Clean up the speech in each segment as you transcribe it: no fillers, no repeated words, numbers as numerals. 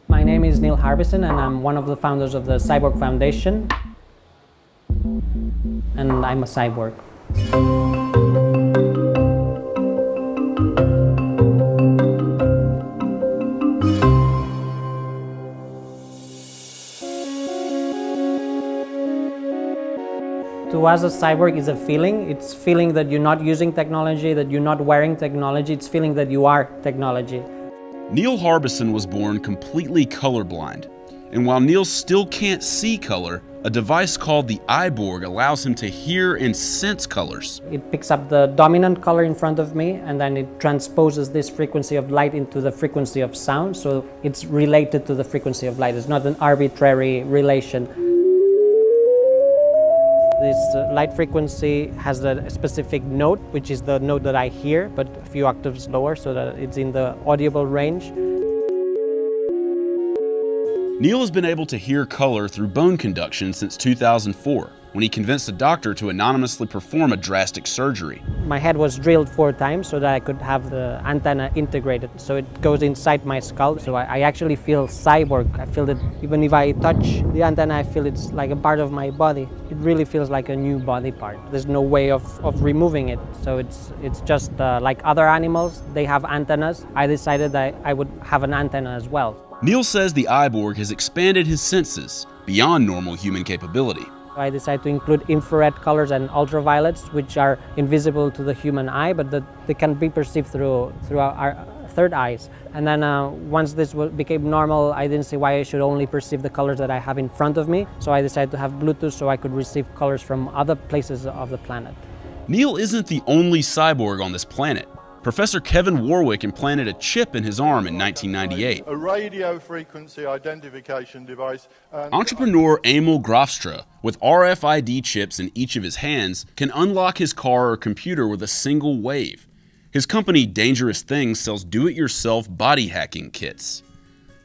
My name is Neil Harbison and I'm one of the founders of the Cyborg Foundation, and I'm a cyborg. To us, a cyborg is a feeling. It's feeling that you're not using technology, that you're not wearing technology. It's feeling that you are technology. Neil Harbison was born completely colorblind. And while Neil still can't see color, a device called the iBorg allows him to hear and sense colors. It picks up the dominant color in front of me and then it transposes this frequency of light into the frequency of sound. So it's related to the frequency of light. It's not an arbitrary relation. This light frequency has a specific note, which is the note that I hear, but a few octaves lower so that it's in the audible range. Neil has been able to hear color through bone conduction since 2004, when he convinced a doctor to anonymously perform a drastic surgery. My head was drilled 4 times so that I could have the antenna integrated, so it goes inside my skull. So I actually feel cyborg. I feel that even if I touch the antenna, I feel it's like a part of my body. It really feels like a new body part. There's no way of removing it. So it's just like other animals, they have antennas. I decided that I would have an antenna as well. Neil says the iBorg has expanded his senses beyond normal human capability. I decided to include infrared colors and ultraviolets, which are invisible to the human eye, but that they can be perceived through our third eyes. And then once this became normal, I didn't see why I should only perceive the colors that I have in front of me. So I decided to have Bluetooth so I could receive colors from other places of the planet. Neil isn't the only cyborg on this planet. Professor Kevin Warwick implanted a chip in his arm in 1998. A radio frequency identification device. Entrepreneur Emil Grafstra, with RFID chips in each of his hands, can unlock his car or computer with a single wave. His company Dangerous Things sells do-it-yourself body hacking kits.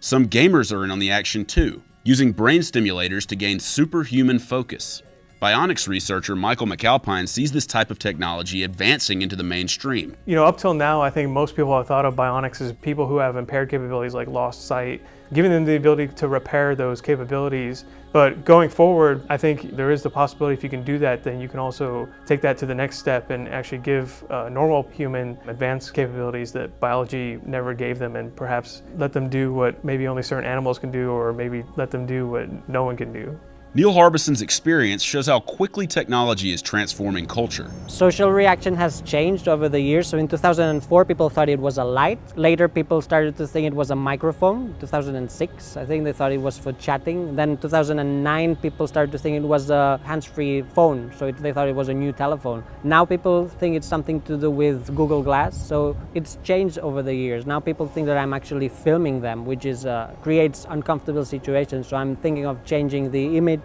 Some gamers are in on the action too, using brain stimulators to gain superhuman focus. Bionics researcher Michael McAlpine sees this type of technology advancing into the mainstream. You know, up till now, I think most people have thought of bionics as people who have impaired capabilities like lost sight, giving them the ability to repair those capabilities. But going forward, I think there is the possibility if you can do that, then you can also take that to the next step and actually give normal human advanced capabilities that biology never gave them, and perhaps let them do what maybe only certain animals can do, or maybe let them do what no one can do. Neil Harbison's experience shows how quickly technology is transforming culture. Social reaction has changed over the years. So in 2004, people thought it was a light. Later, people started to think it was a microphone. 2006, I think they thought it was for chatting. Then 2009, people started to think it was a hands-free phone. So they thought it was a new telephone. Now people think it's something to do with Google Glass. So it's changed over the years. Now people think that I'm actually filming them, which is creates uncomfortable situations. So I'm thinking of changing the image,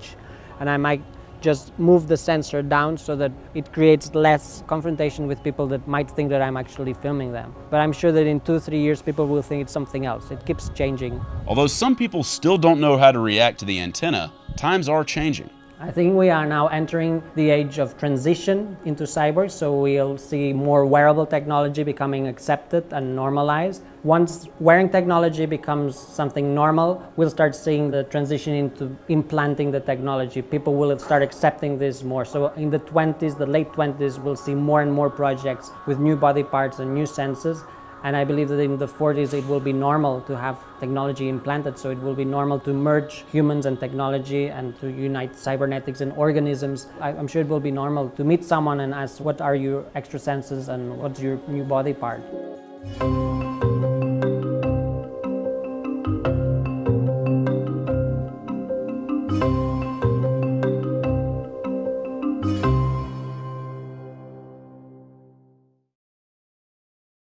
and I might just move the sensor down so that it creates less confrontation with people that might think that I'm actually filming them. But I'm sure that in 2-3 years people will think it's something else. It keeps changing. Although some people still don't know how to react to the antenna, times are changing. I think we are now entering the age of transition into cyborg, so we'll see more wearable technology becoming accepted and normalized. Once wearing technology becomes something normal, we'll start seeing the transition into implanting the technology. People will start accepting this more. So in the 20s, the late 20s, we'll see more and more projects with new body parts and new senses. And I believe that in the 40s it will be normal to have technology implanted, so it will be normal to merge humans and technology and to unite cybernetics and organisms. I'm sure it will be normal to meet someone and ask, what are your extra senses and what's your new body part?